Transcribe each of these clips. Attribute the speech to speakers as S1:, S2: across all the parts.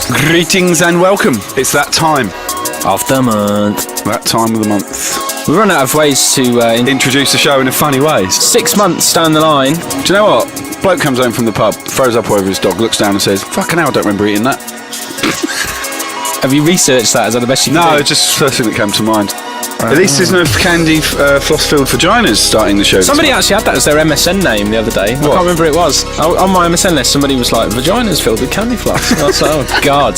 S1: Greetings and welcome. It's that time.
S2: Of the month.
S1: That time of the month.
S2: We run out of ways to
S1: introduce the show in a funny way.
S2: 6 months down the line.
S1: Do you know what? Bloke comes home from the pub, throws up over his dog, looks down and says, "Fucking hell, I don't remember eating that."
S2: Have you researched that? Is that the best you can do?
S1: No, it's just the first thing that came to mind. At least there's no candy floss-filled vaginas starting the show.
S2: Somebody actually had that as their MSN name the other day. What? I can't remember who it was. On my MSN list, somebody was like, "Vaginas filled with candy floss." And I was like, oh God.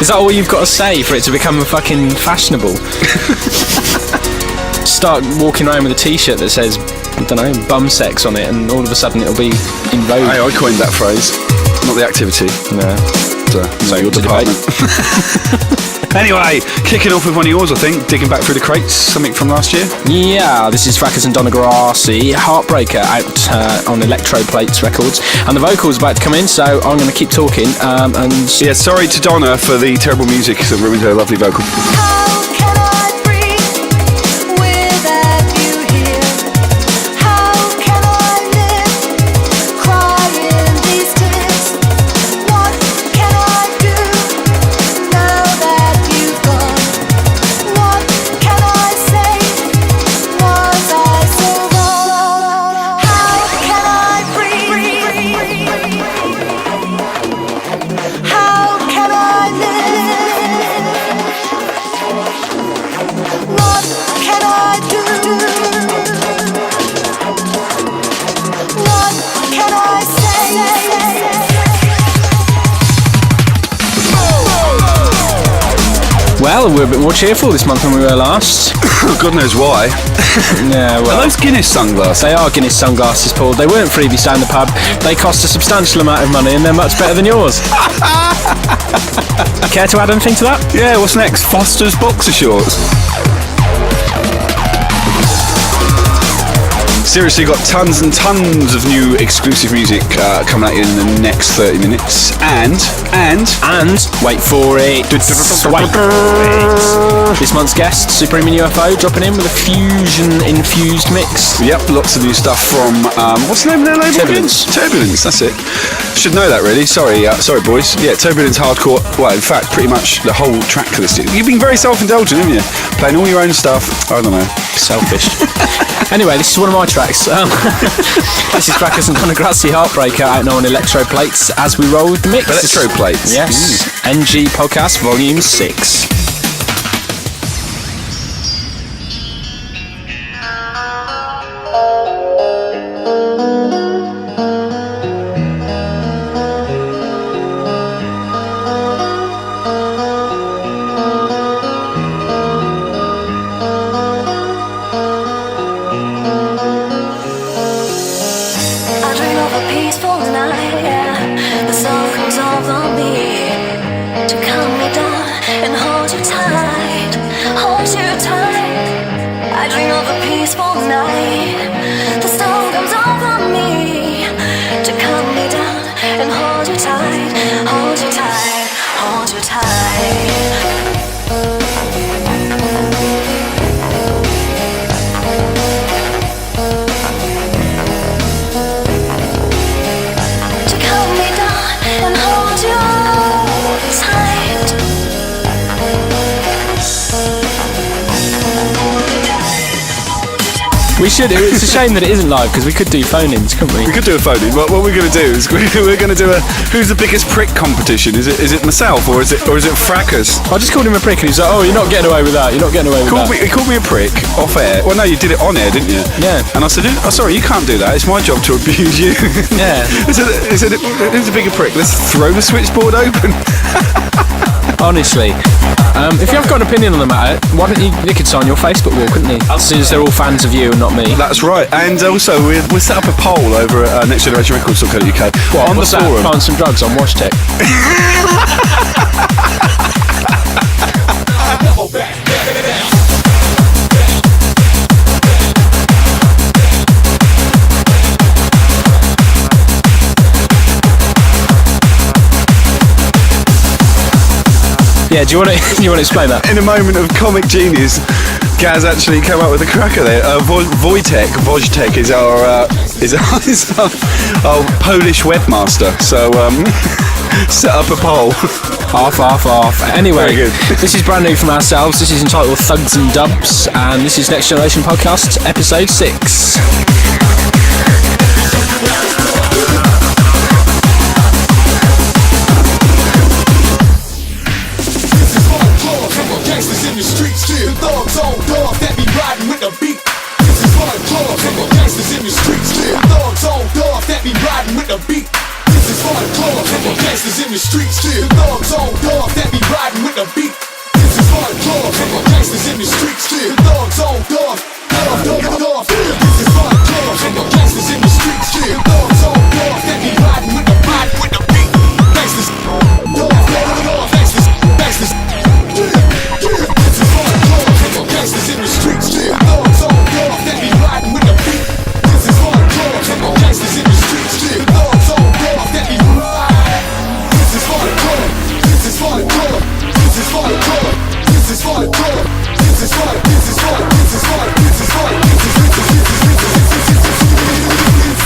S2: Is that all you've got to say for it to become fucking fashionable? Start walking around with a t-shirt that says, I don't know, bum sex on it, and all of a sudden it'll be in vogue.
S1: Hey, I coined that phrase, not the activity.
S2: No.
S1: So your department. Anyway, kicking off with one of yours, I think, digging back through the crates, something from last year.
S2: Yeah, this is Fracus and Donna Grassi, Heartbreaker, out on Electro Plates Records, and the vocals about to come in, so I'm going to keep talking.
S1: Yeah, sorry to Donna for the terrible music that ruined her lovely vocal.
S2: Well, we're a bit more cheerful this month than we were last.
S1: God knows why.
S2: Yeah, well,
S1: are those Guinness sunglasses?
S2: They are Guinness sunglasses, Paul. They weren't freebies down the pub. They cost a substantial amount of money and they're much better than yours. Care to add anything to that?
S1: Yeah, what's next? Foster's boxer shorts. Seriously, got tons and tons of new exclusive music coming at you in the next 30 minutes. And
S2: wait for it. This month's guest, Supreme and UFO, dropping in with a fusion-infused mix.
S1: Yep, lots of new stuff from, what's the name of their label?
S2: Turbulence.
S1: Turbulence, that's it. Should know that, really. Sorry boys. Yeah, Turbulence hardcore. Well, in fact, pretty much the whole track list. You've been very self-indulgent, haven't you? Playing all your own stuff. I don't know.
S2: Selfish. Anyway, this is one of my tracks. This is Fracus and Donna Grassi, Heartbreaker, out now on Electro Plates as we roll with the mix.
S1: Electro Plates?
S2: Yes. NG Podcast Volume 6. We should. It's a shame that it isn't live because we could do phone-ins, couldn't we?
S1: We could do a phone-in. What we're going to do is we're going to do a who's the biggest prick competition. Is it myself or is it Fracus?
S2: I just called him a prick and he's like, "Oh, you're not getting away with that. You're not getting away with that."
S1: He called me a prick off air. Well, no, you did it on air, didn't you?
S2: Yeah.
S1: And I said, "Oh, sorry, you can't do that. It's my job to abuse you."
S2: Yeah.
S1: He said, "Who's a bigger prick? Let's throw the switchboard open."
S2: Honestly, if you have got an opinion on the matter, why don't you could sign your Facebook wall, couldn't you? Since they're all fans of you and not me.
S1: That's right. And also, we'll set up a poll over at nextgenerationrecords.co.uk.
S2: What,
S1: on the forum.
S2: Find some drugs on WashTech. Yeah, do you want to explain that?
S1: In a moment of comic genius, Gaz actually came up with a cracker there. Wojtek is our Polish webmaster. So set up a poll
S2: Half. Anyway,
S1: Very good.
S2: this is brand new from ourselves. This is entitled Thugs and Dubs, and this is Next Generation Podcast, episode 6.
S3: In the streets, still thugs on dogs that be riding with the beat. This is hardcore, come gangsters in the streets, still thugs on dogs that be riding with the beat. This is hardcore, come gangsters in the streets, still thugs on dogs that be riding with the beat. This is hardcore, come gangsters in the streets, still thugs on dogs. This is hardcore, come gangsters in the streets, still thugs on dogs that be riding with the beat. Gangsters, gangsters. Gangsters in the streets, still thugs on dogs that be riding with the beat. This is hardcore. Gangsters in the streets, still thugs on dogs that be riding. This is hardcore. This is hardcore. This is hardcore. This is hardcore. This is hard. This is hard. This is hard. This is hard. This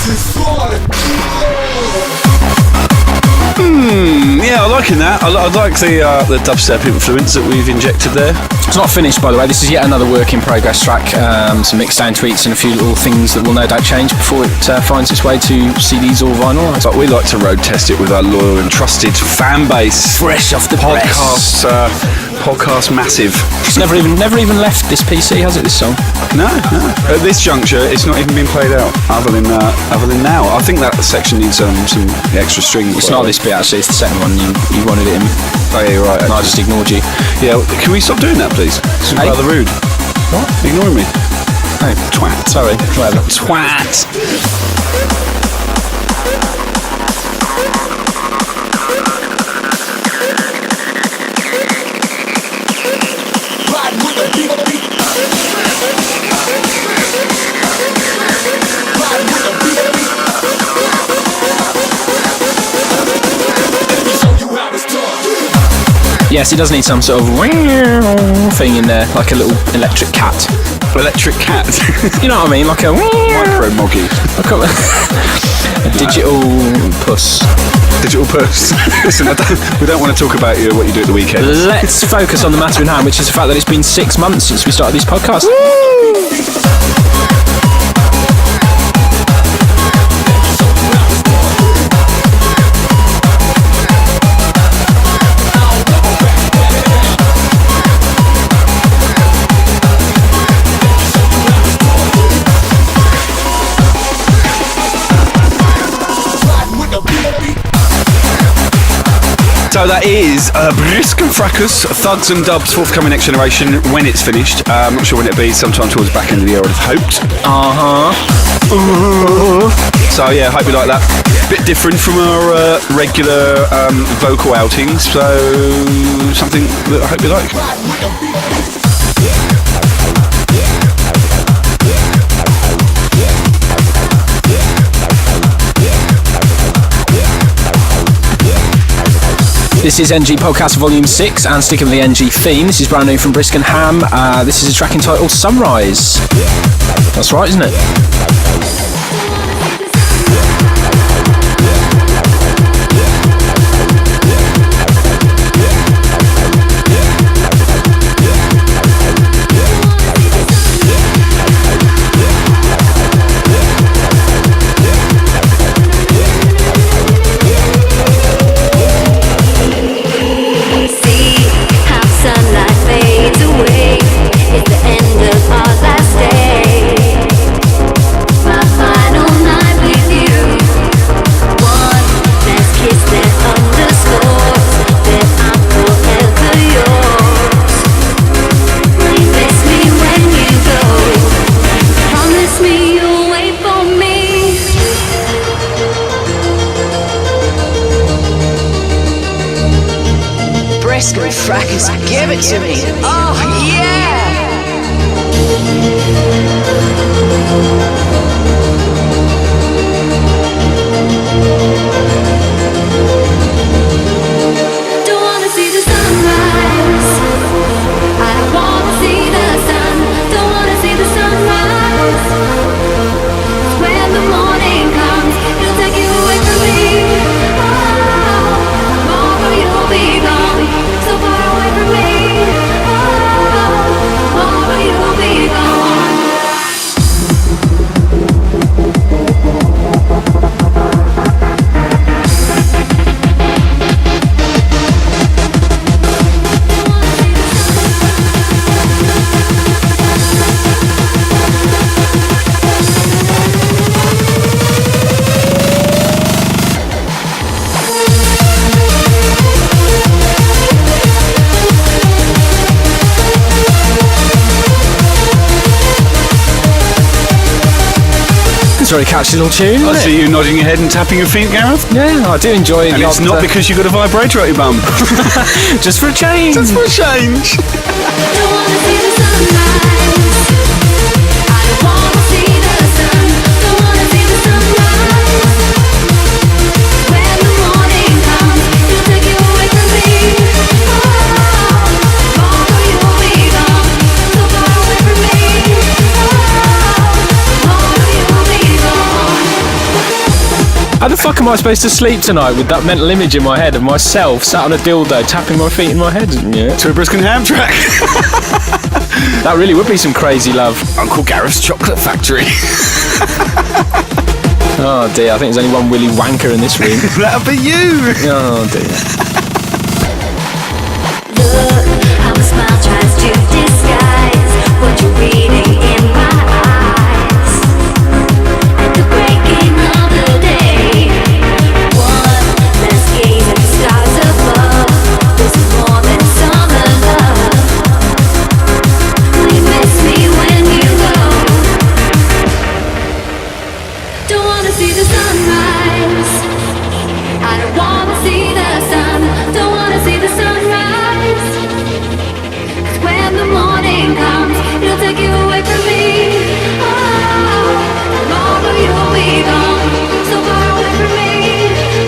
S3: is hardcore.
S1: Yeah, I'm liking that. I like the dubstep influence that we've injected there.
S2: It's not finished, by the way. This is yet another work in progress track. Some mixdown tweaks and a few little things that will no doubt change before it finds its way to CDs or vinyl.
S1: But we like to road test it with our loyal and trusted fan base.
S2: Fresh off the
S1: podcast, podcast massive.
S2: It's never even left this PC, has it? This song?
S1: No. At this juncture, it's not even been played out. Other than now, I think that section needs some extra strings.
S2: It's not this bit actually. It's the second one. You wanted it in.
S1: Oh yeah, you're right.
S2: And I just ignored you.
S1: Yeah, can we stop doing that, please? It's rather rude.
S2: What?
S1: Ignoring me.
S2: Oh,
S1: Twat.
S2: sorry. Whatever.
S1: Twat.
S3: Riding with the beat. Riding with the beat. Let me show you how it's done.
S2: Yes, it does need some sort of thing in there, like a little electric cat.
S1: Electric cat.
S2: You know what I mean? Like a
S1: Micro moggy.
S2: a digital puss.
S1: Digital puss. Listen, we don't want to talk about what you do at the weekend.
S2: Let's focus on the matter in hand, which is the fact that it's been 6 months since we started this podcast.
S1: So that is Brisk and Fracus, Thugs and Dubs, forthcoming Next Generation, when it's finished. I'm not sure when it'll be, sometime towards the back end of the year, I would have hoped. So yeah, hope you like that. Bit different from our regular vocal outings, so something that I hope you like.
S2: This is NG Podcast Volume 6, and sticking with the NG theme, this is brand new from Brisk and Ham. This is a track entitled Sunrise. That's right, isn't it?
S4: Brisk and Fracus, give it to me. Oh, yeah!
S5: Don't wanna see the sunrise. I don't wanna see the sun. Don't wanna see the sunrise. When the morning comes, it'll take you away from me. Oh, tomorrow you'll be gone.
S2: very catchy little tune,
S1: I
S2: isn't
S1: see
S2: it?
S1: you nodding your head and tapping your feet, Gareth.
S2: Yeah, I do enjoy it.
S1: And it's not because you've got a vibrator at your bum.
S2: just for a change.
S1: Just for a change.
S5: Don't wanna see the sunrise. I don't wanna see the sun. Don't wanna see the sunrise. When the morning comes, it'll take you away from me. Tomorrow you'll be gone, so far away from me. Tomorrow you'll be gone.
S2: How the fuck am I supposed to sleep tonight with that mental image in my head of myself sat on a dildo tapping my feet in my head? Yeah.
S1: To a Brisk and Ham track.
S2: That really would be some crazy love.
S1: Uncle Gareth's Chocolate Factory.
S2: Oh dear, I think there's only one Willy Wanker in this room.
S1: That'll be you.
S2: Oh dear.
S5: Look, how a smile tries to disguise what you're reading in my eyes. At the breaking of the day, one last gaze at the stars above. This is more than summer love. Will you miss me when you go? Don't wanna see the sunrise. I don't wanna see the sun. Don't wanna see the sunrise. 'Cause when the morning comes, it'll take you away from me. Oh, tomorrow you'll be gone, so far away from me.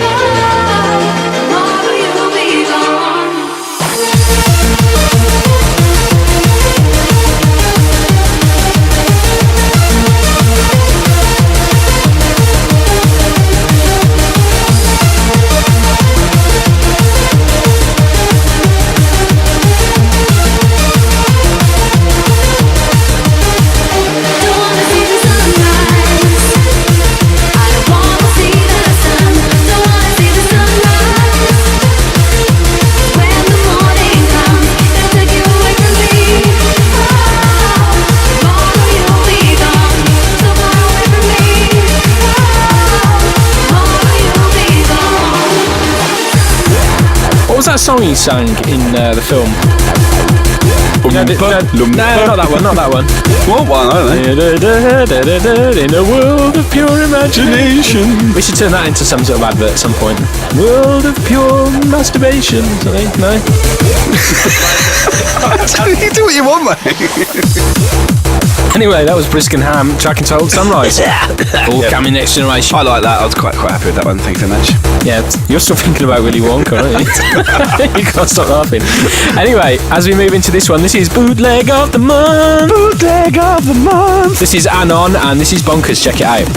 S5: Oh, tomorrow you'll be gone. Don't wanna see the sunrise. I don't wanna see the sun. Don't wanna see the sunrise. When the morning comes, it'll take you away from me. Oh, tomorrow you'll be gone, so far away from me. Oh, tomorrow you'll be gone.
S2: What was that song he sang in the film? No, not that one, not that one.
S1: What one? I don't know.
S2: In a world of pure imagination. We should turn that into some sort of advert at some point. World of pure masturbation. Something? No?
S1: You do what you want, mate.
S2: Anyway, that was Brisk and Ham, track entitled Sunrise. All coming next generation.
S1: I like that. I was quite happy with that one. Thank you very much.
S2: Yeah, you're still thinking about Willy Wonka, aren't you? You can't stop laughing. Anyway, as we move into this one, this is Bootleg of the Month. Bootleg of the Month. This is Anon, and this is Bonkers. Check it out.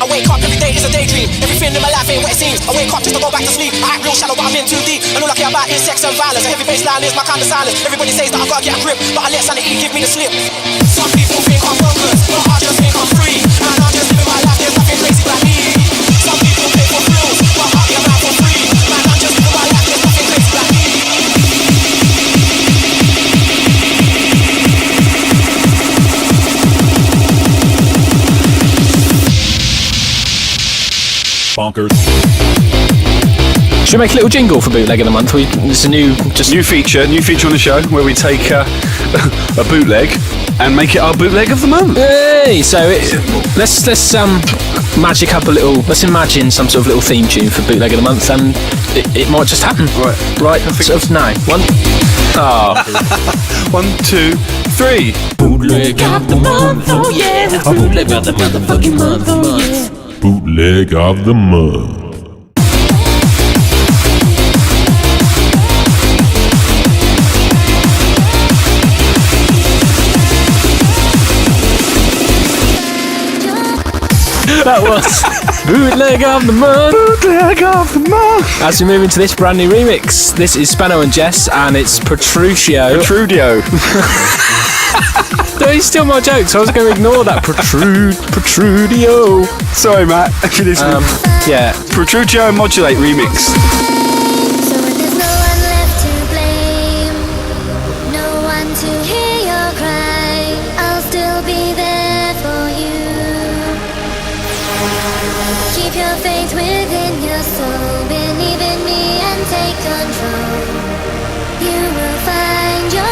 S6: I wake up every day is a daydream. Everything in my life ain't what it seems. I wake up just to go back to sleep. I act real shallow, but I'm in too deep. And all I care about is sex and violence. A heavy bass line is my kind of silence. Everybody says that I gotta get a grip, but I let sanity give me the slip. Some people think I'm bonkers, but I just think I'm free. And I'm just living my life, there's nothing crazy about me. Some people pay for thrills, but I get around for free. Man, I'm just living my life, there's nothing crazy about me.
S7: Bonkers.
S2: Should we make a little jingle for Bootleg of the Month? It's a new
S1: feature on the show where we take a bootleg and make it our bootleg of the month.
S2: Hey, so let's magic up a little. Let's imagine some sort of little theme tune for Bootleg of the Month, and it might just happen. Right. Sort of now. One. Oh.
S1: 1, 2, 3.
S2: Bootleg of the month. Oh yeah. Bootleg of the motherfucking month. Oh yeah.
S7: Bootleg of the month.
S2: That was Bootleg of the Month.
S1: Bootleg of the month.
S2: As we move into this brand new remix, this is Spano and Jess, and it's Protrucio.
S1: Protrudio.
S2: No, he's still my joke, so I was going to ignore that. Protrudio.
S1: Sorry, Matt. If you listen.
S2: Yeah.
S1: Protrudio and Modulate remix.
S5: So when there's no one left to blame, no one to hear your cry, I'll still be there for you. Keep your faith within your soul. control. You will find your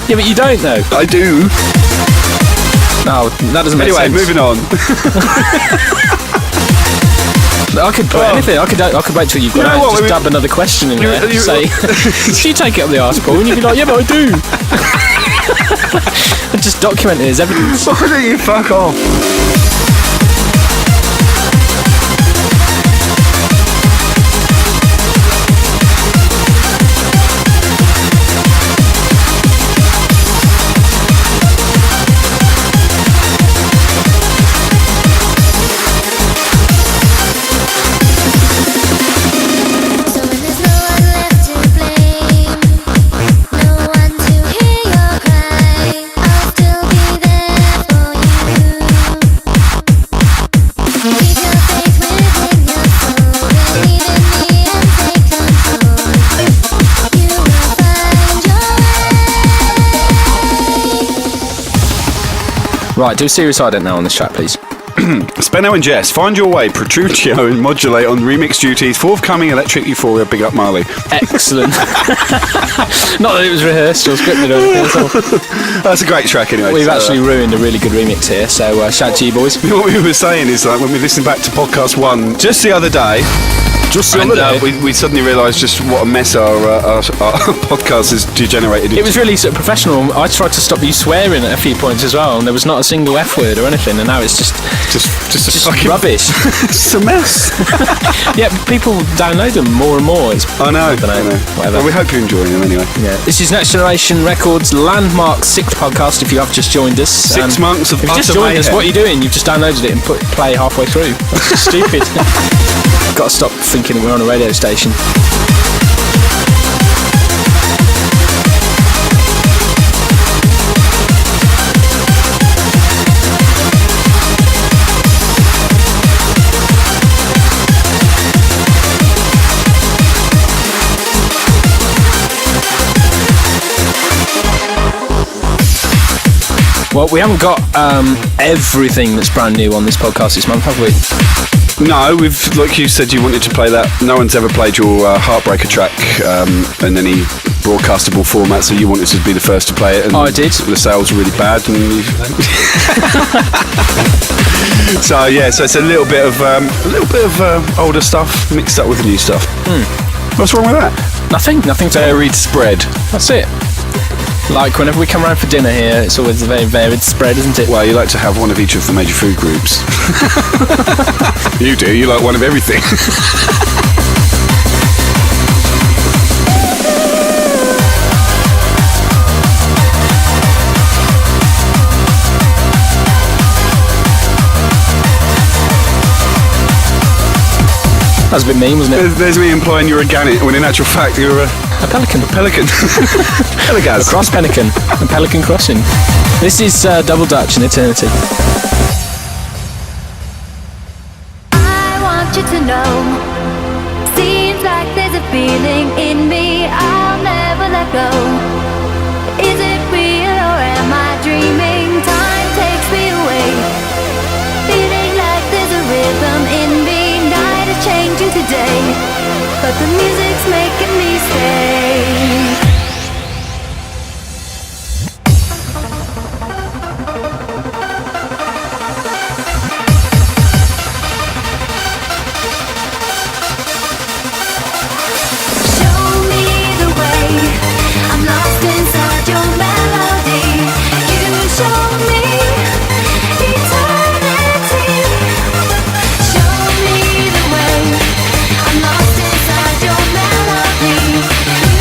S2: Yeah, but you don't though.
S1: I do.
S2: No, that doesn't make
S1: Anyway,
S2: sense.
S1: moving on.
S2: I could put anything. I could wait till you've got
S1: You know
S2: out
S1: what,
S2: and just
S1: we-
S2: dab another question in there.
S1: you-
S2: Say, do you take it up the arse, Paul? And you'd be like, yeah, but I do. And just document it as evidence.
S1: Why don't you fuck off?
S5: So when there's no one left to blame, no one to hear your cry, I'll still be there for you. Keep your faith within your soul, believe in me and take control. You will find your way.
S2: Right, do a serious ident now on this track, please.
S1: Spenno and Jess, Find Your Way, Protrucio and Modulate on remix duties. Forthcoming Electric Euphoria, big up Marley.
S2: Excellent. Not that it was rehearsed or scripted or anything at all.
S1: That's a great track anyway.
S2: We've
S1: So,
S2: actually ruined a really good remix here, so shout to you boys.
S1: what we were saying is like when we listened back to podcast 1 just the other day, we suddenly realised just what a mess our podcast has degenerated into.
S2: It was really sort of professional. I tried to stop you swearing at a few points as well, and there was not a single F word or anything, and now it's just
S1: just a fucking
S2: rubbish.
S1: It's a mess.
S2: Yeah, people download them more and more. It's,
S1: I know.
S2: Whatever.
S1: Well, we hope you're enjoying them anyway.
S2: Yeah. This is Next Generation Records Landmark 6th podcast. If you have just joined us,
S1: 6 months of
S2: if you just
S1: utter
S2: joined us,
S1: mayhem.
S2: what are you doing? You've just downloaded it and put play halfway through. That's just stupid. Got to stop thinking that we're on a radio station. Well, we haven't got everything that's brand new on this podcast this month, have we?
S1: No, we've, like you said, you wanted to play that. No one's ever played your Heartbreaker track in any broadcastable format, so you wanted to be the first to play it. And
S2: I did.
S1: The sales were really bad, and so yeah, so it's a little bit of older stuff mixed up with the new stuff. What's wrong with that?
S2: Nothing to
S1: Varied spread.
S2: That's it. Like whenever we come around for dinner here, it's always a very varied spread, isn't it?
S1: Well, you like to have one of each of the major food groups. You do. You like one of everything.
S2: That was a bit mean, wasn't it?
S1: There's me implying you're a gannet, when in actual fact you're a
S2: A pelican.
S1: Peligaz.
S2: Cross pelican. A pelican crossing. This is Double Dutch in Eternity.
S5: I want you to know, seems like there's a feeling in me I'll never let go. Is it real or am I dreaming? Time takes me away, feeling like there's a rhythm in me. Night is changing today, but the music's making me stay. Show me the way, I'm lost inside your melody. You show me eternity. Show me the way, I'm lost inside your melody.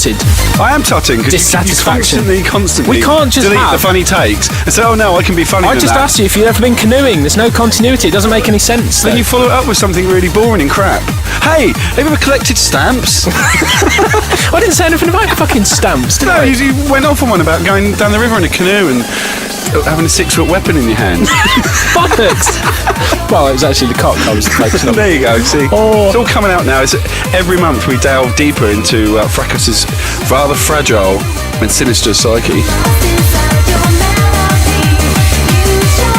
S2: tutted.
S1: I am tutting because
S2: Dissatisfaction.
S1: you constantly
S2: We can't just
S1: delete
S2: have-
S1: the funny takes and say, oh no, I can be funny
S2: I
S1: than
S2: just
S1: that.
S2: asked you if you've ever been canoeing. There's no continuity. It doesn't make any sense.
S1: Then
S2: though.
S1: you follow it up with something really boring and crap. Hey, have you ever collected stamps?
S2: I didn't say anything about fucking stamps, did
S1: No,
S2: I?
S1: you went off on one about going down the river in a canoe and having a 6-foot weapon in your hand.
S2: Bollocks. Well, it was actually the cock I was focusing on.
S1: There you go, see?
S2: Oh.
S1: It's all coming out now. Every month we delve deeper into Fracus's rather fragile and sinister psyche.
S5: Inside your melody, you show me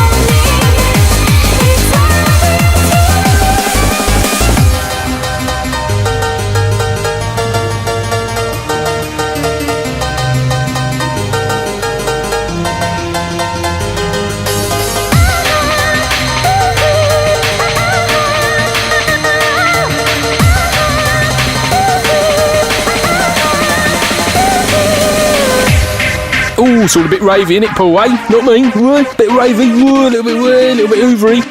S2: Ooh, it's all a bit ravey, innit, Paul, eh? Not me. Bit ravey, a little bit oovery.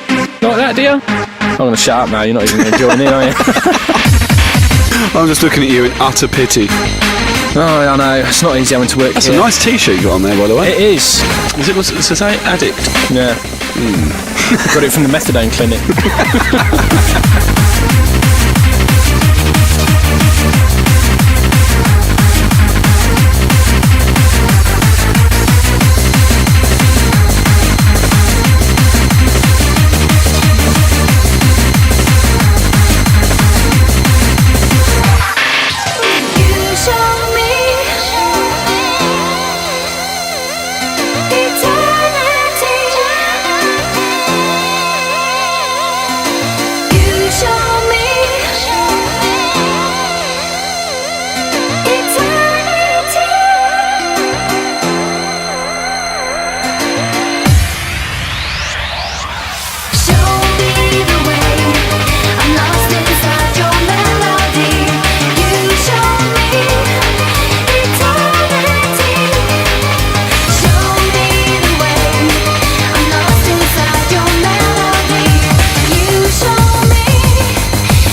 S2: Like that, dear? I'm going to shut up now. You're not even going to join in, are you?
S1: I'm just looking at you in utter pity.
S2: Oh, I know. It's not easy having to work
S1: That's
S2: here.
S1: a nice t-shirt you got on there, by the way.
S2: It is.
S1: What's it say? Addict.
S2: Yeah. Got it from the methadone clinic.
S5: you show me eternity. You show me eternity. Show me the way. I'm lost inside your melody. You show me eternity. Show me the way. I'm lost inside your melody. You show me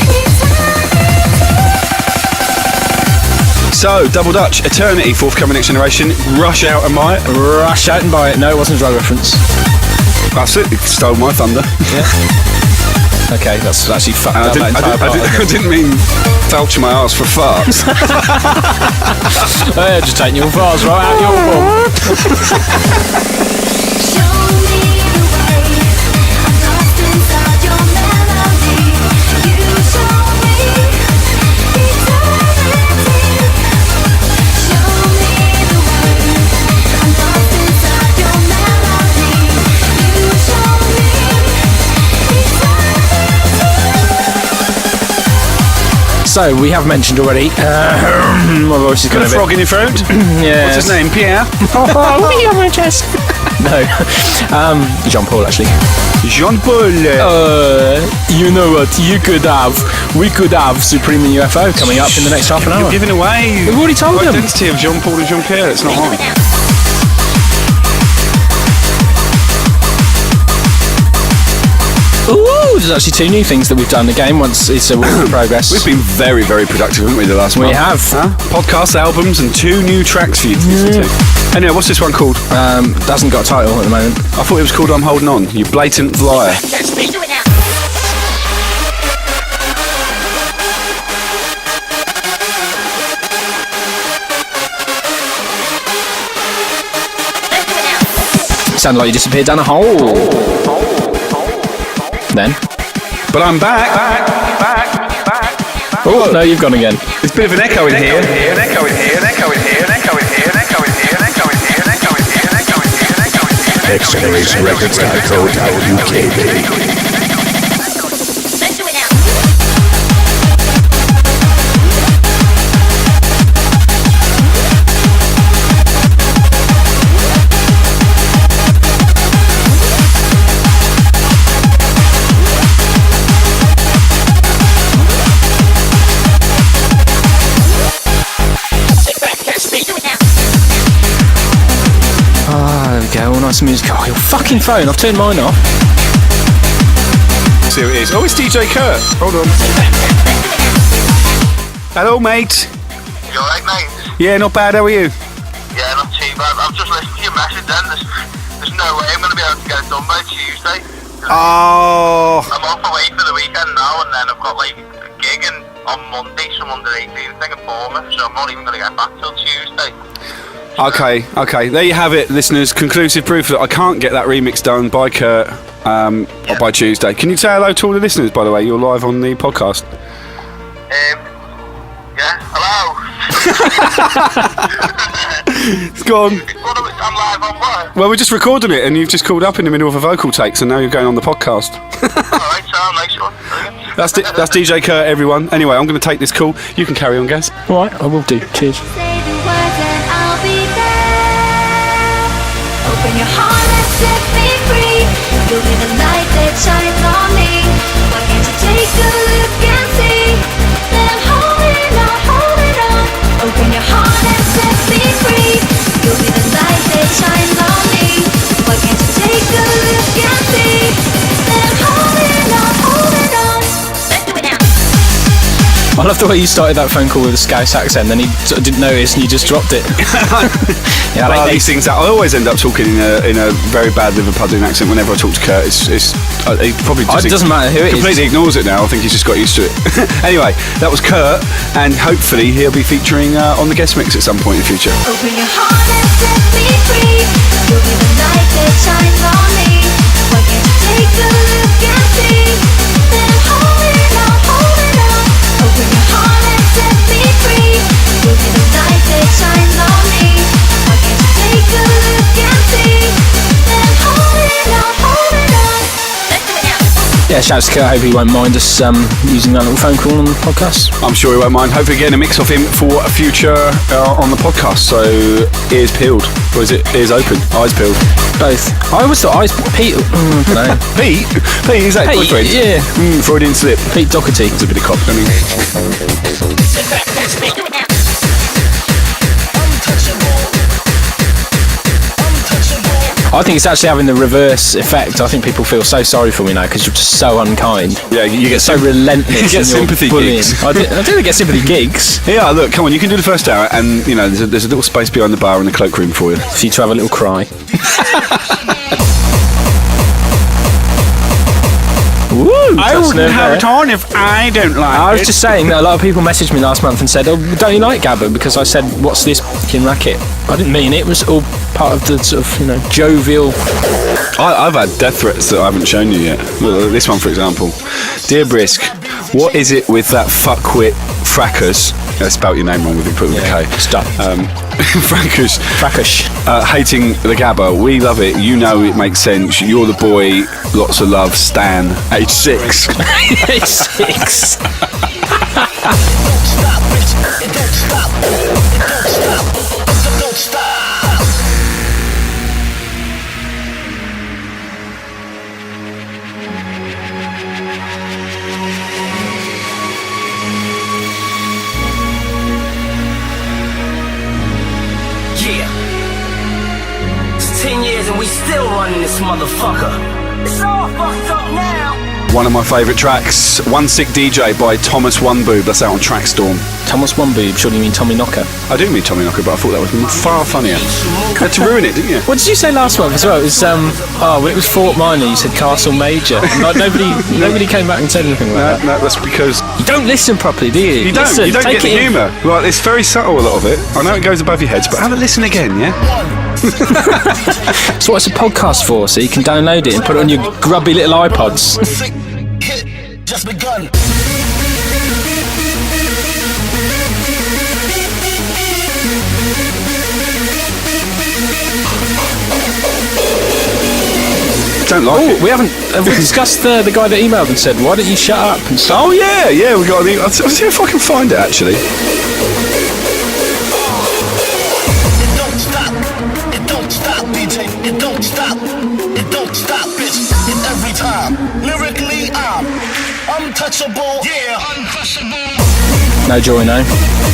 S5: eternity.
S1: So, Double Dutch, Eternity, forthcoming next generation. Rush out and buy it.
S2: Rush out and buy it. No, it wasn't a drug reference.
S1: That's it. It stole my thunder.
S2: Yeah. Okay, that's actually fucked
S1: And
S2: up that entire part.
S1: I didn't mean felch my ass for farts.
S2: They're just taking your farts right out your bum.
S5: Show me the way. I'm lost inside your melody. You show me eternity. Show me the way. I'm lost inside your melody. You show me eternity.
S2: So, we have mentioned already. My voice is
S1: Got
S2: going
S1: a
S2: to
S1: frog in your throat?
S2: Yeah.
S1: What's his name? Pierre?
S2: Oh, me on my chest. No. Jean-Paul, actually.
S1: Jean-Paul.
S2: You know what? We could have Supreme UFO coming up in the next half an hour.
S1: You're giving away
S2: We've already told
S1: the
S2: them.
S1: identity of Jean-Paul and Jean-Pierre. It's not on.
S2: Ooh, there's actually 2 new things that we've done. The game once it's a work in progress.
S1: We've been very, very productive, haven't we, the last month?
S2: We have.
S1: Huh? Podcasts, albums, and 2 new tracks for you to listen to. Anyway, what's this one called?
S2: Hasn't got a title at the moment.
S1: I thought it was called I'm Holding On, you blatant liar.
S2: Sounded like you disappeared down a hole. Then.
S1: But I'm back.
S2: Oh, no, you've gone again.
S1: There's a bit of an echo in here.
S7: XGenerationRecords.co.uk, baby.
S2: There we go, all nice music. Oh, your fucking phone, I've turned mine off.
S1: See who it is. Oh, it's DJ Kurt. Hold on. Hello, mate.
S8: You alright, mate?
S1: Yeah, not bad. How are you?
S8: Yeah, not too bad. I've just listened to your message then. There's no way I'm going to be able to get it done by Tuesday.
S1: Oh.
S8: I'm off away for the weekend now, and then I've got like a gig on Monday, some under 18 thing in Bournemouth, so I'm not even going to get back till Tuesday.
S1: Okay. There you have it, listeners. Conclusive proof that I can't get that remix done by Kurt by Tuesday. Can you say hello to all the listeners, by the way? You're live on the podcast.
S8: Yeah, hello.
S1: Go on.
S8: I'm live on what?
S1: Well, we're just recording it, and you've just called up in the middle of a vocal take, so now you're going on the podcast.
S8: Alright, so nice one.
S1: That's DJ Kurt, everyone. Anyway, I'm going to take this call. You can carry on, Gaz.
S2: All right, I will do. Cheers.
S5: Say the words and I'll be there. Open your heart and set me free. You'll be the light that shines on me. Why can't you take a look and see that I'm holding on, holding on. Open your heart and set me free. You'll be the light that shines on me. Why can't you take a look and see that I'm holding on, holding on. Let's do it now.
S2: I love the way you started that phone call with a Scouse accent, then he sort of didn't notice and you just dropped it. Yeah, I like
S1: these things. I always end up talking in a very bad Liverpudlian accent whenever I talk to Kurt. He probably just
S2: it doesn't matter who it is.
S1: completely ignores it now. I think he's just got used to it. Anyway, that was Kurt, and hopefully he'll be featuring on the guest mix at some point in the future.
S5: Open your heart and set me free. You'll be the light that shines on me. Why can't you take a look and see that I'm holding on, holding on. Open your heart and set me free. You'll be the light that shines on me. Why can't you take a look and see that I'm holding on, holding on. Let's do it now.
S2: Yeah, shouts to Kurt. I hope he won't mind us using that little phone call on the podcast.
S1: I'm sure he won't mind. Hopefully getting a mix of him for a future on the podcast. So ears peeled, or is it ears open? Eyes peeled.
S2: Both. I always thought Pete. No.
S1: Pete, is that
S2: Pete,
S1: boyfriend?
S2: yeah.
S1: Freudian slip.
S2: Pete Doherty.
S1: It's a bit of cop. I mean,
S2: I think it's actually having the reverse effect. I think people feel so sorry for me now because you're just so unkind.
S1: yeah, you get
S2: So relentless.
S1: You get
S2: in your
S1: sympathy
S2: bullying.
S1: gigs.
S2: I do get sympathy gigs.
S1: Yeah, look, come on, you can do the first hour, and you know there's a little space behind the bar in the cloakroom for you.
S2: For you to have a little cry. Woo!
S1: I
S2: touch
S1: wouldn't
S2: nerve
S1: have
S2: there.
S1: it on if I don't like
S2: I was
S1: it.
S2: just saying that a lot of people messaged me last month and said, "Oh, don't you like Gabba?" Because I said, "What's this fucking racket?" I didn't mean it. It was all part of the sort of jovial.
S1: I've had death threats that I haven't shown you yet. Look, this one, for example. Dear Brisk, what is it with that fuckwit Fracus? I spelt your name wrong with it, put with a K.
S2: Stop.
S1: Fracus.
S2: Fracus.
S1: Hating the Gabba. We love it. You know it makes sense. You're the boy. Lots of love. Stan. Age 6.
S2: Age 6.
S9: Yeah. It's 10 years and we still running this motherfucker. It's all fucked up now.
S1: One of my favourite tracks, One Sick DJ by Thomas One Boob. That's out on Trackstorm.
S2: Thomas One Boob. Surely you mean Tommy Knocker?
S1: I do mean Tommy Knocker, but I thought that was far funnier. You had to ruin it, didn't you?
S2: What did you say last month as well? It was when it was Fort Minor. You said Castle Major. Like, nobody came back and said anything like that.
S1: No, that's because
S2: You don't listen properly, do you?
S1: you don't get
S2: take
S1: the
S2: it in.
S1: humour. Like, it's very subtle, a lot of it. I know it goes above your heads, but have a listen again, yeah?
S2: That's what it's a podcast for, so you can download it and put it on your grubby little iPods.
S9: Hit just begun.
S1: Don't like it.
S2: We have we discussed the guy that emailed and said, "Why don't you shut up?" and stuff.
S1: Oh yeah, we got the. I'll see if I can find it actually.
S9: It don't stop. It don't stop, DJ. It don't stop. It don't stop, bitch. It every time. Lyrically, I'm untouchable. Yeah, uncrushable.
S2: No joy, no.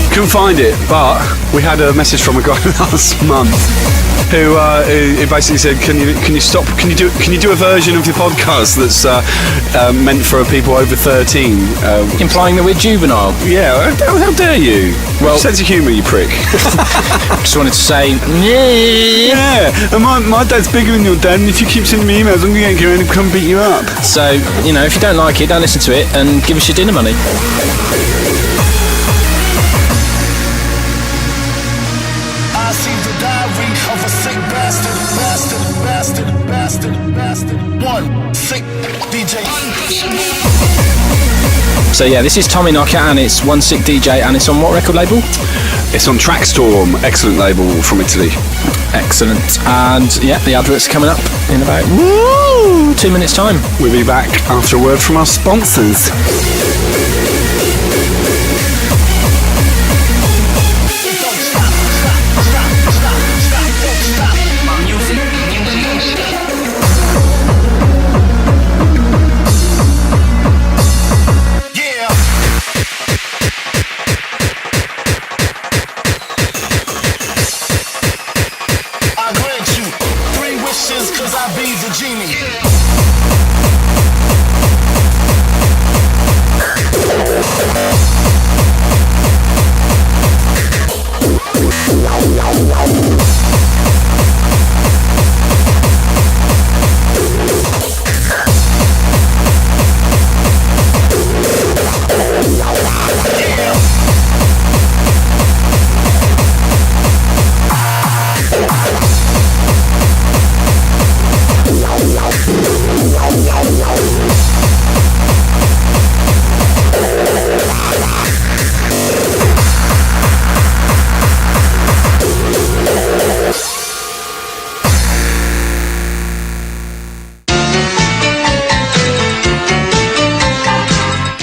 S1: Couldn't find it, but we had a message from a guy last month who basically said, "Can you stop? Can you do a version of your podcast that's meant for people over 13?"
S2: Implying that we're juvenile.
S1: Yeah, how dare you?
S2: Well,
S1: sense of humour, you prick.
S2: Just wanted to say,
S1: yeah. And my dad's bigger than your dad, and if you keep sending me emails, I'm going to get around and come beat you up.
S2: So, you know, if you don't like it, don't listen to it, and give us your dinner money. So yeah, this is Tommy Knocker and it's One Sick DJ and it's on what record label?
S1: It's on Trackstorm, excellent label from Italy.
S2: Excellent. And yeah, the advert's coming up in about 2 minutes time.
S1: We'll be back after a word from our sponsors.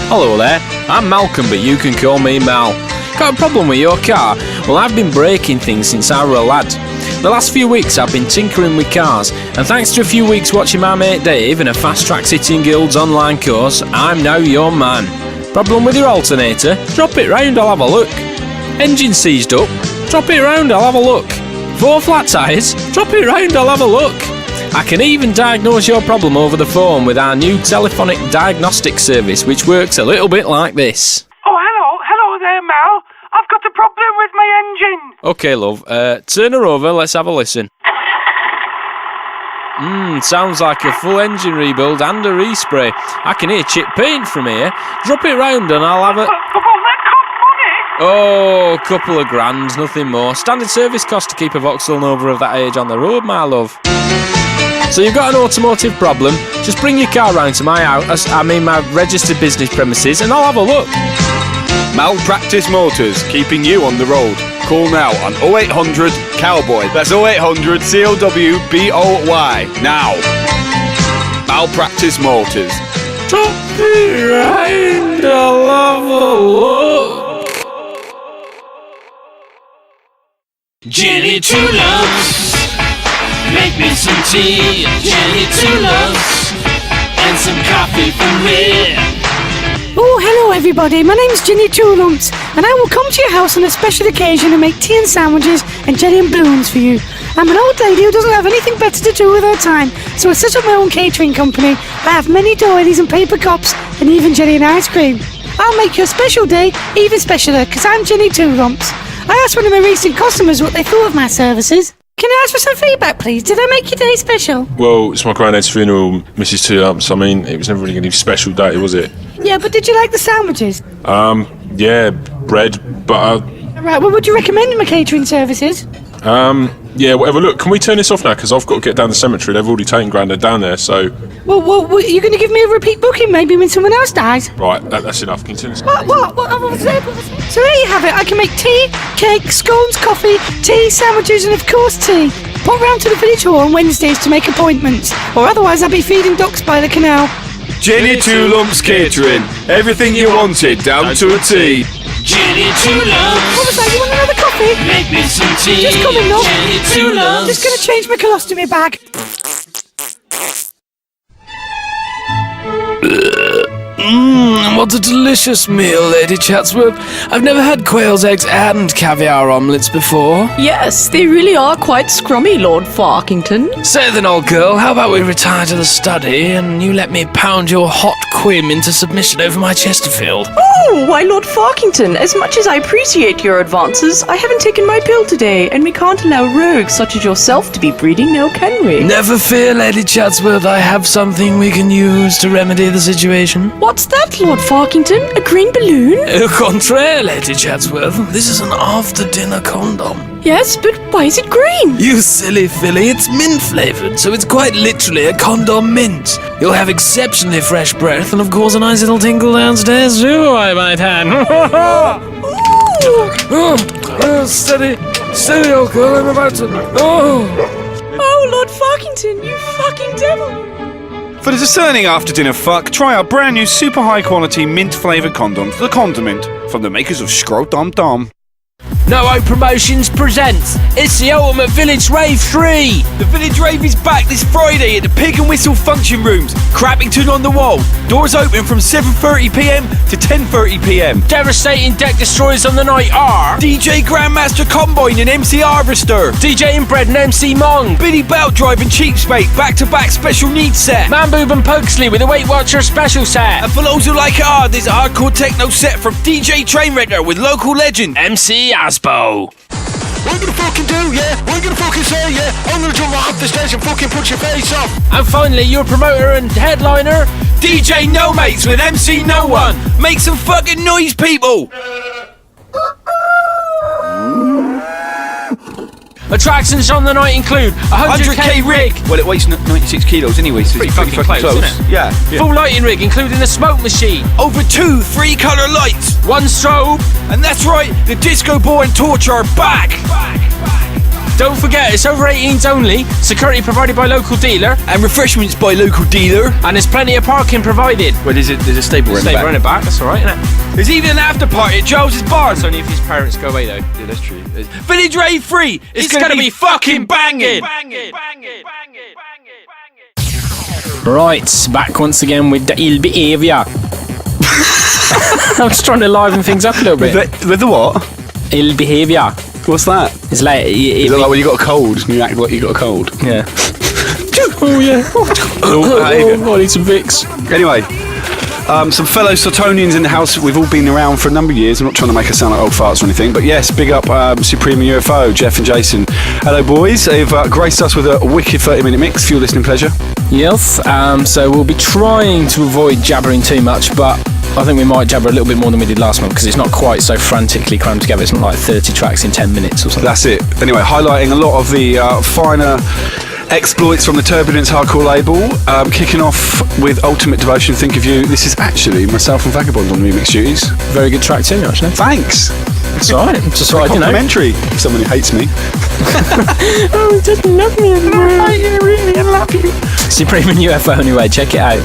S2: Hello there, I'm Malcolm, but you can call me Mal. Got a problem with your car? Well, I've been breaking things since I were a lad. The last few weeks I've been tinkering with cars, and thanks to a few weeks watching my mate Dave in a Fast Track Sitting Guild's online course, I'm now your man. Problem with your alternator? Drop it round, I'll have a look. Engine seized up? Drop it round, I'll have a look. 4 flat tyres? Drop it round, I'll have a look. I can even diagnose your problem over the phone with our new telephonic diagnostic service, which works a little bit like this.
S10: Oh, hello there, Mal. I've got a problem with my engine.
S2: Okay, love, turn her over, let's have a listen. Sounds like a full engine rebuild and a respray. I can hear chip paint from here. Drop it round and I'll have a...
S10: But won't that cost money?
S2: Oh, couple of grand, nothing more. Standard service cost to keep a Vauxhall Nova of that age on the road, my love. So you've got an automotive problem, just bring your car round to my house, my registered business premises, and I'll have a look.
S1: Malpractice Motors, keeping you on the road. Call now on 0800 Cowboy. That's 0800 COWBOY. Now. Malpractice Motors.
S2: Drop it round, I'll have a look. Jenny Tulips, make me some tea, Jenny Tulips, and some coffee for me.
S11: Oh, hello everybody, my name's Ginny Two-Lumps, and I will come to your house on a special occasion and make tea and sandwiches and jelly and balloons for you. I'm an old lady who doesn't have anything better to do with her time, so I set up my own catering company. I have many doilies and paper cups, and even jelly and ice cream. I'll make your special day even specialer, because I'm Ginny Two-Lumps. I asked one of my recent customers what they thought of my services. Can I ask for some feedback, please? Did I make your day special?
S12: Well, it's my granddad's funeral, Mrs. Two-Lumps. I mean, it was never really a special day, was it?
S11: Yeah, but did you like the sandwiches?
S12: Yeah, bread, butter.
S11: Right, well, would you recommend my catering services?
S12: Yeah, whatever. Look, can we turn this off now? Because I've got to get down the cemetery. They've already taken Grandad down there, so...
S11: Well, you're going to give me a repeat booking maybe when someone else dies?
S12: Right, that's enough. Can you turn this
S11: off? What? So there you have it. I can make tea, cake, scones, coffee, tea, sandwiches, and of course tea. Pop round to the village hall on Wednesdays to make appointments, or otherwise I'll be feeding ducks by the canal.
S1: Jenny Two-Lumps Catering. Everything you wanted, down to a T.
S2: Jenny Two-Lumps.
S11: What was that? You want another coffee?
S2: Make me some tea.
S11: Just coming, love.
S2: Jenny Two-Lumps.
S11: Just going to change my colostomy bag.
S2: What a delicious meal, Lady Chatsworth. I've never had quail's eggs and caviar omelettes before.
S13: Yes, they really are quite scrummy, Lord Farkington.
S2: So then, old girl, how about we retire to the study and you let me pound your hot quim into submission over my Chesterfield?
S13: Oh, why, Lord Farkington, as much as I appreciate your advances, I haven't taken my pill today, and we can't allow rogues such as yourself to be breeding, now can we?
S2: Never fear, Lady Chatsworth, I have something we can use to remedy the situation.
S13: What's that, Lord Farkington? A green balloon?
S2: Au contraire, Lady Chatsworth. This is an after-dinner condom.
S13: Yes, but why is it green?
S2: You silly filly, it's mint-flavoured, so it's quite literally a condom mint. You'll have exceptionally fresh breath and, of course, a nice little tinkle downstairs too, I might add. Steady, old girl, I'm about to...
S13: Oh, Lord Farkington, you fucking devil.
S1: For the discerning after-dinner fuck, try our brand new super high-quality mint-flavoured condoms, the Condiment, from the makers of Scroll Dum Dum.
S2: No Promotions presents It's the Ultimate Village Rave 3!
S14: The Village Rave is back this Friday at the Pig and Whistle Function Rooms, Crappington on the Wall. Doors open from 7:30pm to 10:30pm.
S2: Devastating deck destroyers on the night are
S14: DJ Grandmaster Combine and MC Harvester,
S2: DJ Inbred and MC Mong,
S14: Billy Belt driving Cheapskate back-to-back special needs set,
S2: Man Boob and Pugsley with a Weight Watcher special set,
S14: and for those who like it hard, there's a hardcore techno set from DJ Trainwrecker with local legend
S2: MC Asbo.
S15: What are you gonna fucking do, yeah? What are you gonna fucking say, yeah? I'm gonna jump off the stage and fucking punch your face off.
S2: And finally, your promoter and headliner,
S14: DJ No Mates with MC No One. Make some fucking noise, people!
S2: Attractions on the night include 100k rig.
S14: Well, it weighs 96 kilos anyway, so it's pretty fucking close.
S2: Isn't it?
S14: Yeah.
S2: Full lighting rig, including a smoke machine.
S14: Over 2 3-colour lights.
S2: 1 strobe.
S14: And that's right, the Disco Ball and Torch are back.
S2: Don't forget, it's over 18s only. Security provided by local dealer.
S14: And refreshments by local dealer.
S2: And there's plenty of parking provided.
S14: Well, there's a stable in the back.
S2: In the back, that's alright, isn't it?
S14: There's even an after party at Charles's bar.
S2: That's only if his parents go away, though.
S14: Yeah, that's true. Village Rave 3. It's gonna be fucking banging.
S2: Right, back once again with the ill behaviour. I'm just trying to liven things up a little bit.
S1: With the what?
S2: Ill behaviour.
S1: What's that?
S2: It's like...
S1: Is it like when you got a cold and you act like you got a cold?
S2: Yeah. Oh, yeah. I need some Vicks.
S1: Anyway, some fellow Sotonians in the house. We've all been around for a number of years. I'm not trying to make us sound like old farts or anything, but yes, big up Supreme UFO, Jeff and Jason. Hello, boys. They've graced us with a wicked 30-minute mix for your listening pleasure.
S2: Yes, so we'll be trying to avoid jabbering too much, but I think we might jabber a little bit more than we did last month because it's not quite so frantically crammed together. It's not like 30 tracks in 10 minutes or something.
S1: That's it. Anyway, highlighting a lot of the finer exploits from the Turbulence hardcore label. Kicking off with Ultimate Devotion, Think of You. This is actually myself and Vagabond on remix duties.
S2: Very good track too, actually.
S1: Thanks.
S2: It's alright. Just right, you know.
S1: Complimentary. Someone who hates me.
S2: Oh, he doesn't love me anymore. I really love you. Supreme and UFO anyway. Check it out.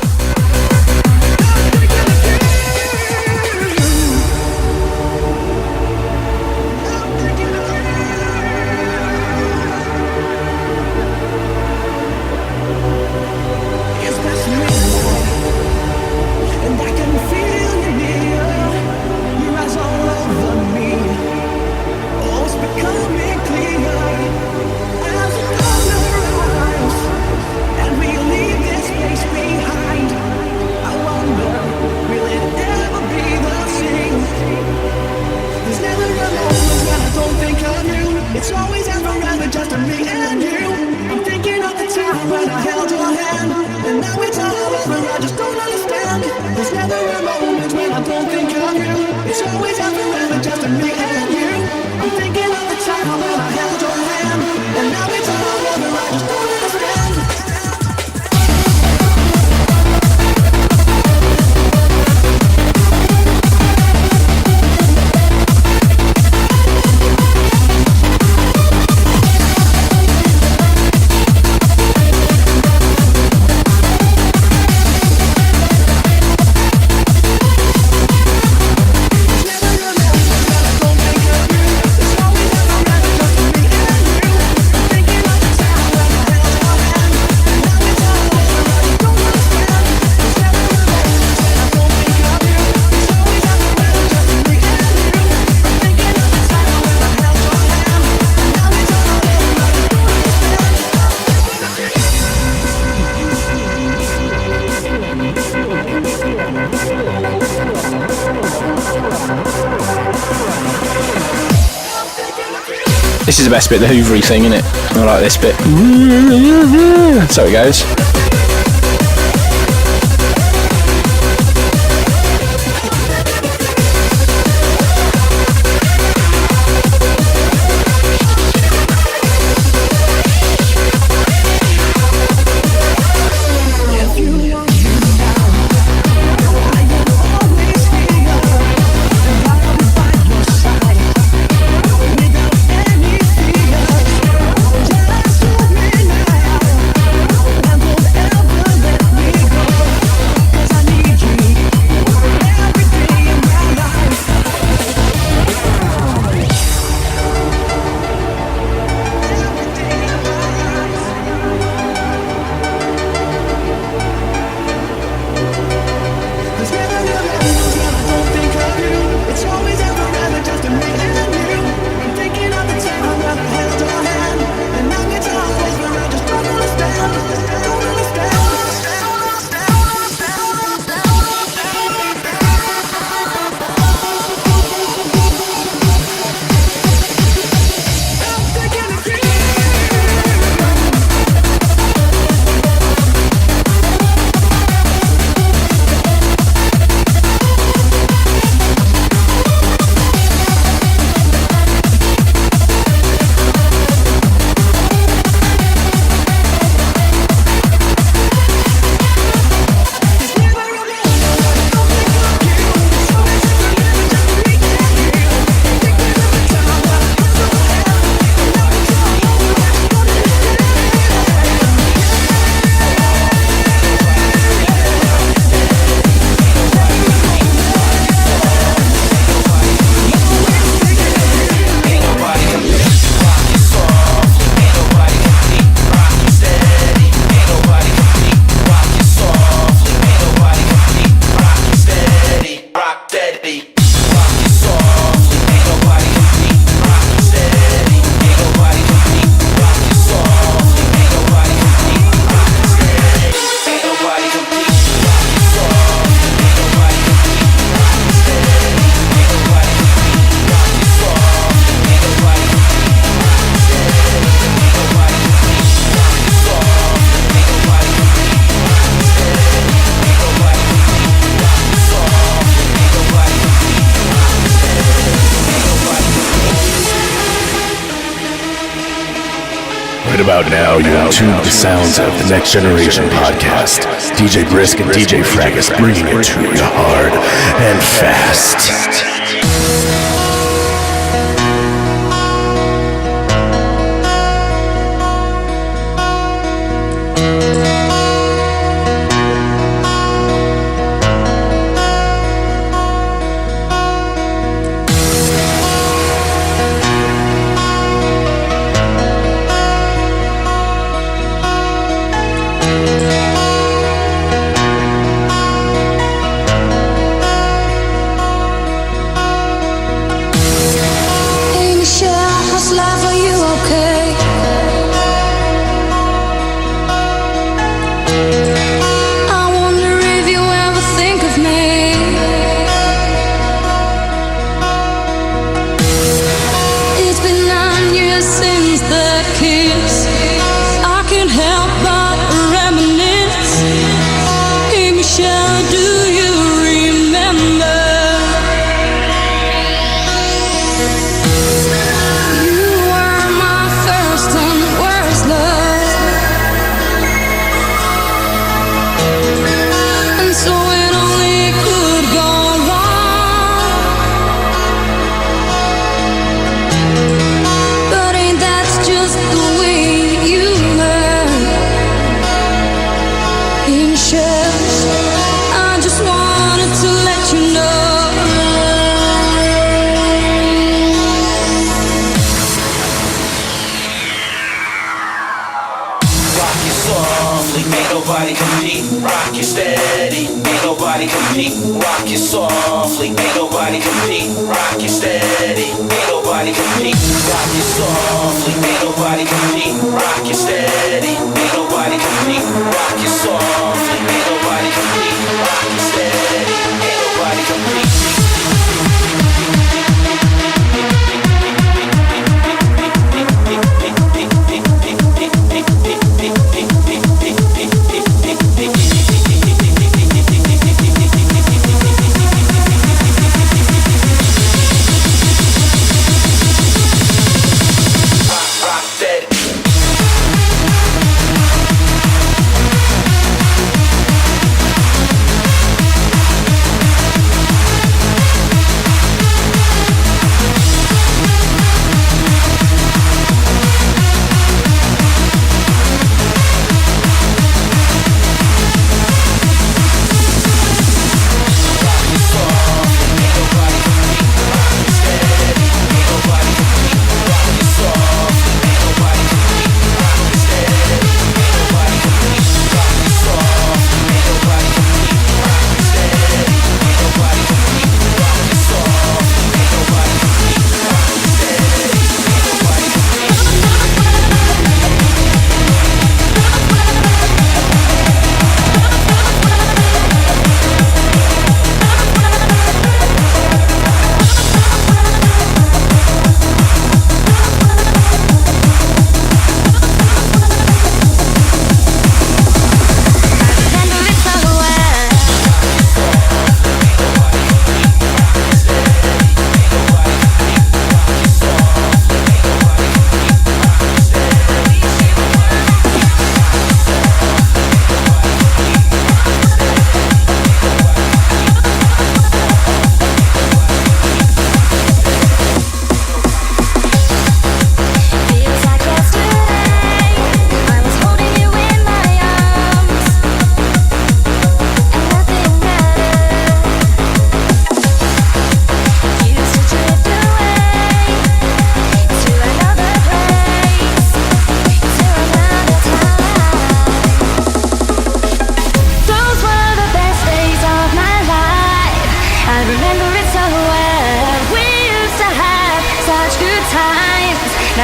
S2: This is the best bit, the hoovery thing, innit? I like this bit. So it goes.
S7: Right about now, you're tuned to the sounds of the Next Generation podcast. DJ Brisk and DJ Fracus bringing it to you hard and fast.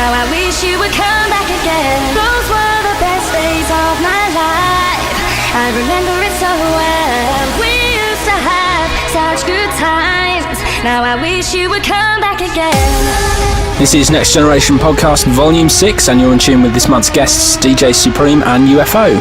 S5: Now I wish you would come back again. Those were the best days of my life. I remember it so well. We used to have such good times. Now I wish you would come back again.
S2: This is Next Generation Podcast Volume 6, and you're in tune with this month's guests, DJ Supreme and UFO.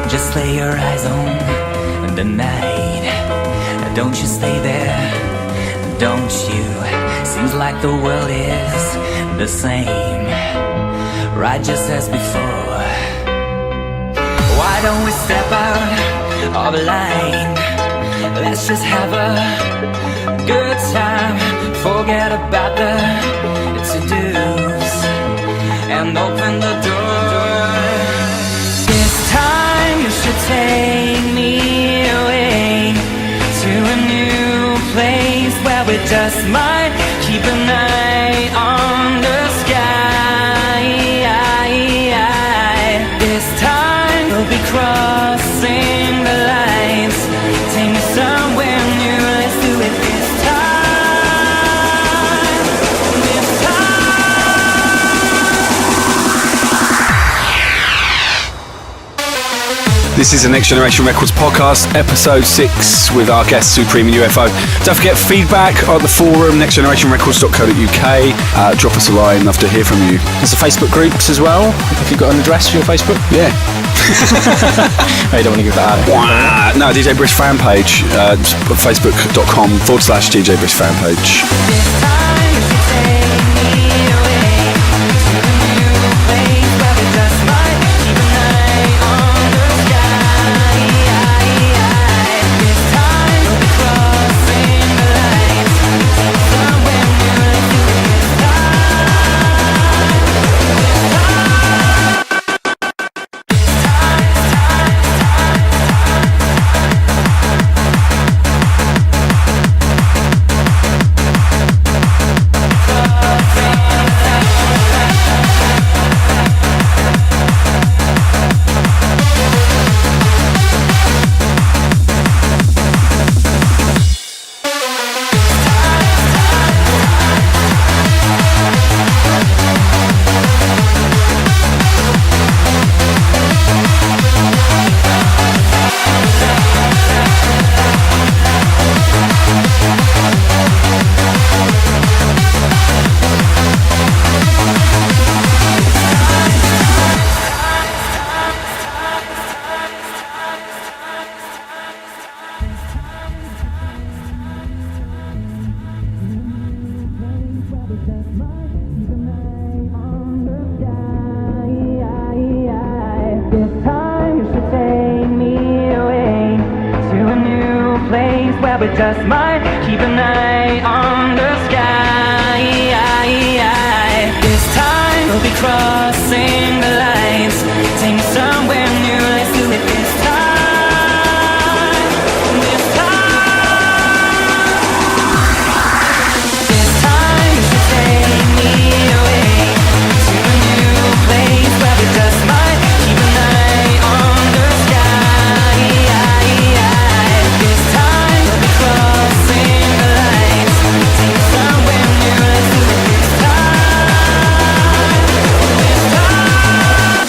S16: Just lay your eyes on the night. Don't you stay there, don't you? Seems like the world is the same, right just as before. Why don't we step out of line? Let's just have a good time. Forget about the to-dos and open the door. This time you should take me away to just might keep an eye on the sky. This time we'll be crossing the lines. Take me somewhere new, let's do it this time. This time.
S1: This is the Next Generation Records podcast, episode 6, with our guest Supreme and UFO. Don't forget feedback at the forum, nextgenerationrecords.co.uk. Drop us a line, love to hear from you.
S2: There's the Facebook groups as well. If you've got an address for your Facebook.
S1: Yeah.
S2: Oh, you don't want to give that out.
S1: No, DJ Brisk fan page, facebook.com/DJ Brisk fan page.
S16: Just might keep an eye on the sky. This time we'll be crossing the lines. Take me somewhere new, let's do it this time. This time. This time you should take me away to a new place where we just might keep an eye on the sky. This time we'll be crossing the lines. Take me somewhere new, let's do it this time. This time.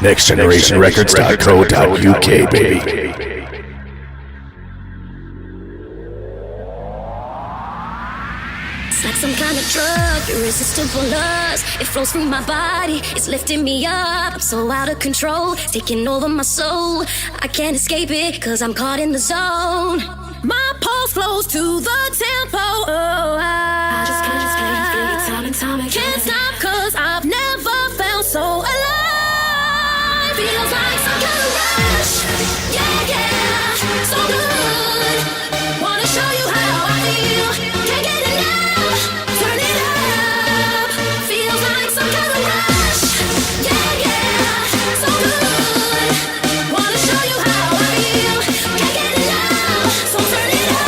S7: nextgenerationrecords.co.uk, baby.
S5: Like some kind of drug, irresistible lust. It flows through my body, it's lifting me up. I'm so out of control, taking over my soul. I can't escape it, cause I'm caught in the zone. My pulse flows to the tempo. Oh, I just can't feel it time and time again. Can't stop, cause I've never felt so alive. Feels like some kind of rush. Yeah, yeah, so good. Wanna show you how I feel. Can't get enough. Turn it up. Feels like some kind of rush. Yeah, yeah, so good. Wanna show you how I feel. Can't get enough. So turn it up.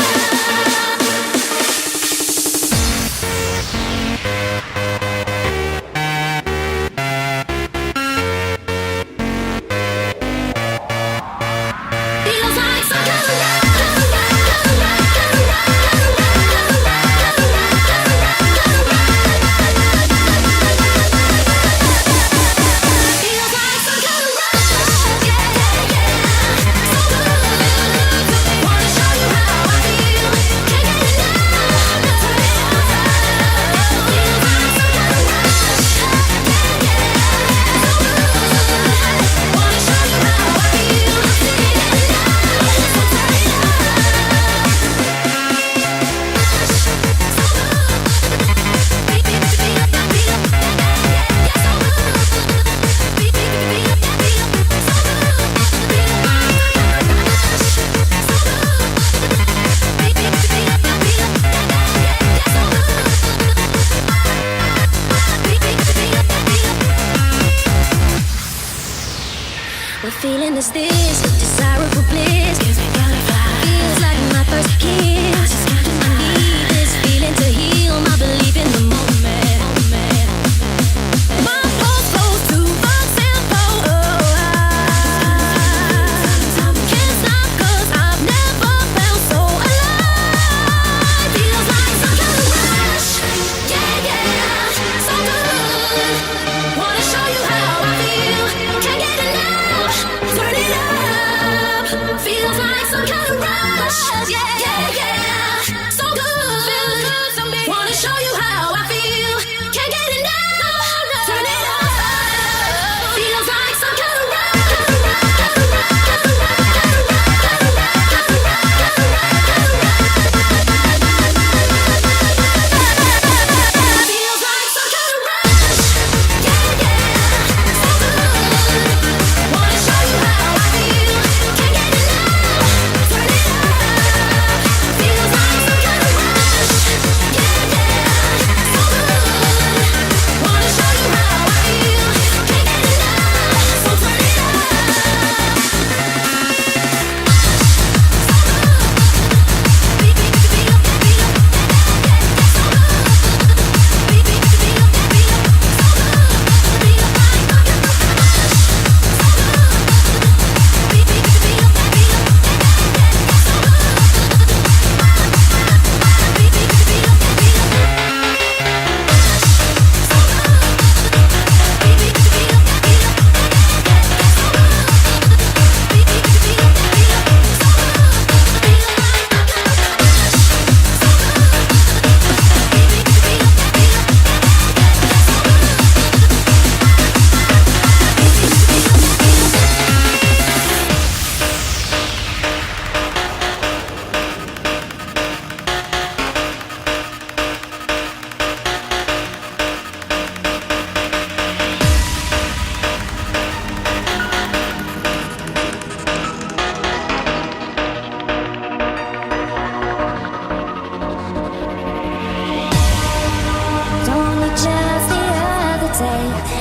S5: Feels like some kind of rush. What feeling is this? Desirable bliss. Gives me butterflies. Feels like my first kiss. I need this feeling to heal my belief in the moment. My pulse flows to the tempo. Oh, I can't stop 'cause I've never felt so alive. Feels like some kind of rush. Yeah, yeah, so good. Wanna show you how I feel. Can't get enough. Turn it up. Feels like some kind of rush. Yeah, yeah, yeah, so good. Wanna show you how I feel. Can't get enough. Turn it up. Feels like some kind of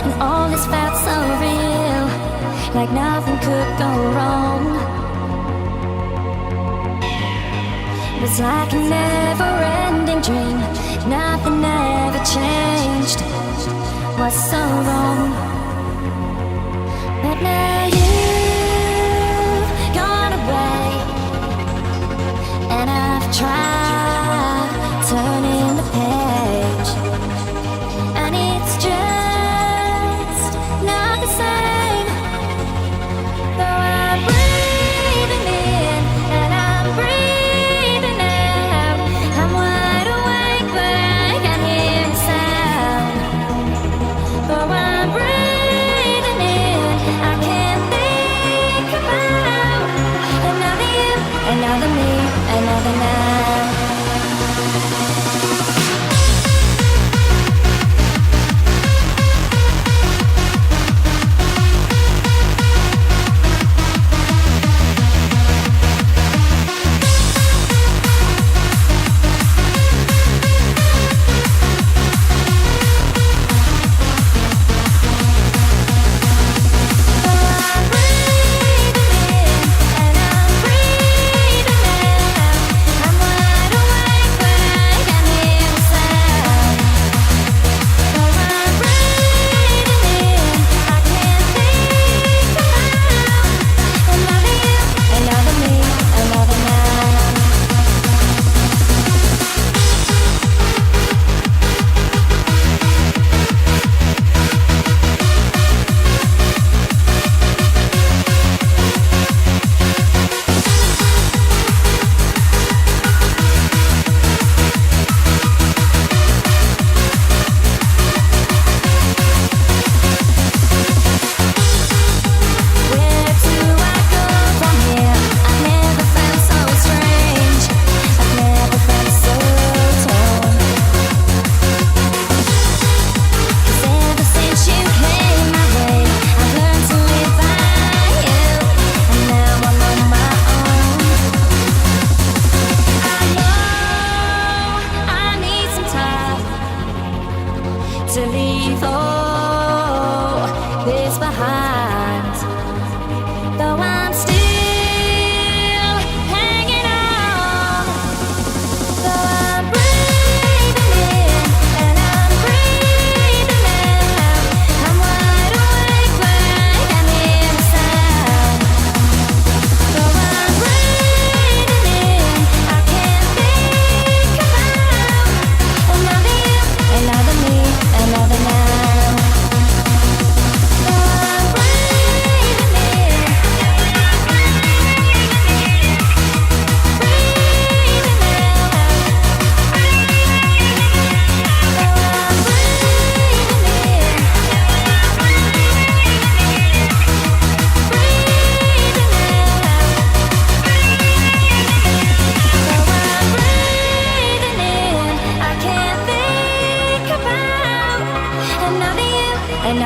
S5: and all this felt so real, like nothing could go wrong. It was like a never-ending dream, nothing ever changed. What's so wrong? But now you've gone away, and I've tried turning the page, and it's just not the same.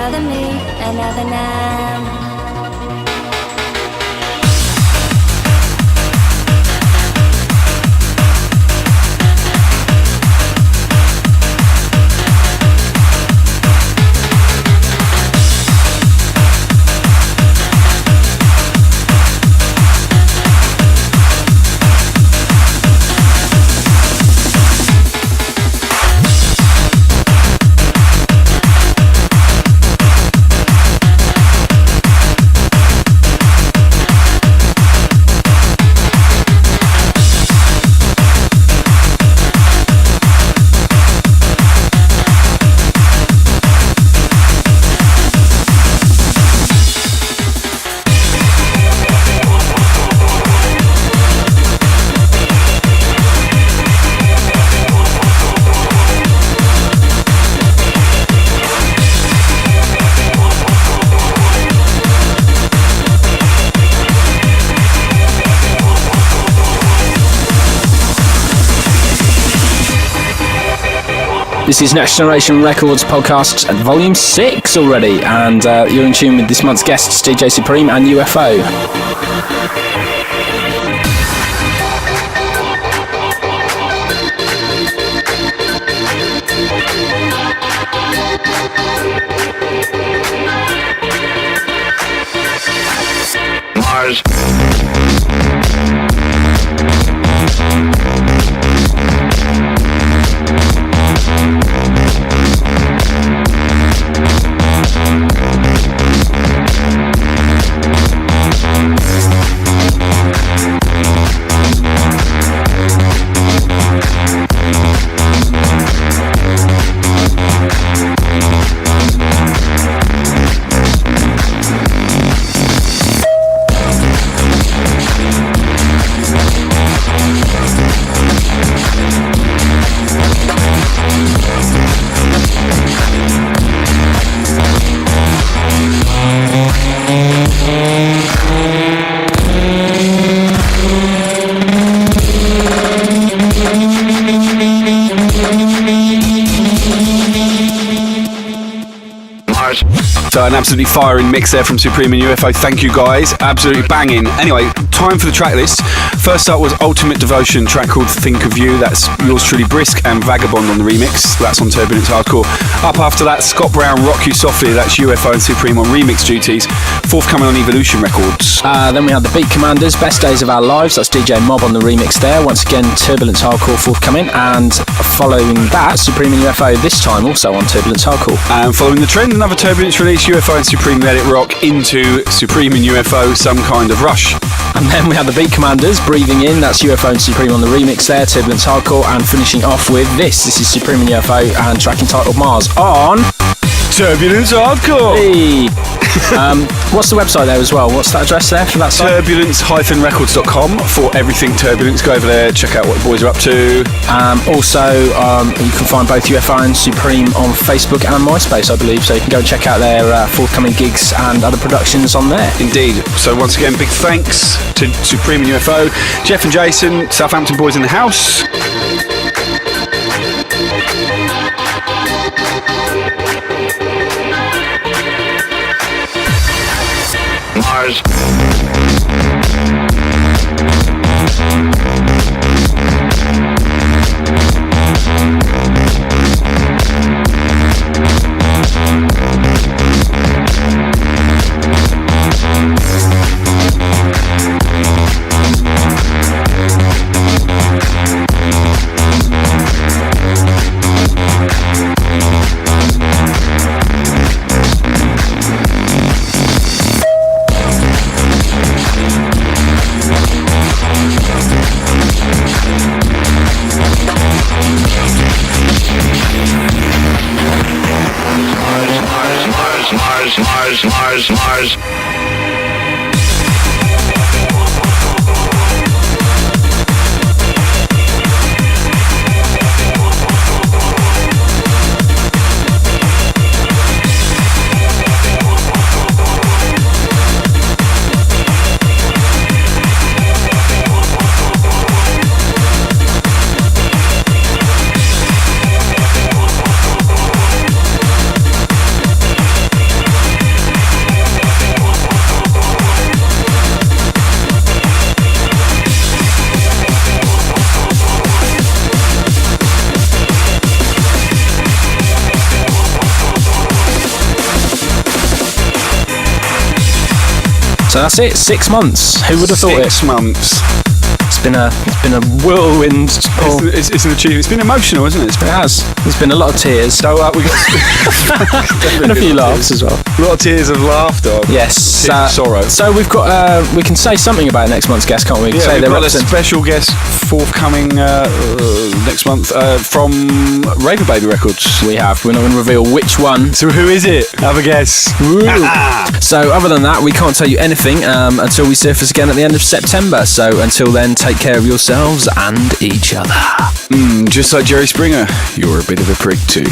S5: another me, another now.
S2: This is Next Generation Records podcast at volume 6 already, and you're in tune with this month's guests, DJ Supreme and UFO.
S17: Mars.
S1: So an absolutely firing mix there from Supreme and UFO. Thank you guys, absolutely banging. Anyway, time for the track list. First up was Ultimate Devotion, track called Think of You. That's yours truly, Brisk and Vagabond on the remix. That's on Turbulence Hardcore. Up after that, Scott Brown, Rock You Softly. That's UFO and Supreme on remix duties. Forthcoming on Evolution Records.
S2: Then we had the Beat Commanders, Best Days of Our Lives. That's DJ Mob on the remix there. Once again, Turbulence Hardcore forthcoming. And following that, Supreme and UFO, this time also on Turbulence Hardcore.
S1: And following the trend, another Turbulence release, UFO and Supreme Let It Rock into Supreme and UFO, Some Kind of Rush.
S2: And then we had the Beat Commanders, Breathing In. That's UFO and Supreme on the remix there, Turbulence Hardcore. And finishing off with this. This is Supreme and UFO and track entitled Mars on
S1: Turbulence Hardcore.
S2: Hey. What's the website there as well? What's that address there for that site?
S1: Turbulence-records.com for everything Turbulence. Go over there, check out what the boys are up to.
S2: Also, you can find both UFO and Supreme on Facebook and MySpace, I believe, so you can go and check out their forthcoming gigs and other productions on there.
S1: Indeed. So once again, big thanks to Supreme and UFO, Jeff and Jason, Southampton boys in the house.
S17: Mars. Mars.
S2: So that's it. 6 months. Who would have thought it?
S1: 6 months.
S2: It's been a whirlwind.
S1: It's an achievement. It's been emotional, isn't it?
S2: It has. There's been a lot of tears.
S1: So we got
S2: and a few laughs as well.
S1: A lot of tears of laughter.
S2: Yes.
S1: Tears of sorrow.
S2: So we've got. We can say something about next month's guest, can't we?
S1: Yeah, we've got a special guest forthcoming next month from Raver Baby Records.
S2: We have. We're not going to reveal which one.
S1: So who is it? Have a guess.
S2: So other than that, we can't tell you anything until we surface again at the end of September. So until then, take care of yourselves and each other.
S1: Just like Jerry Springer, you're a bit of a prick too.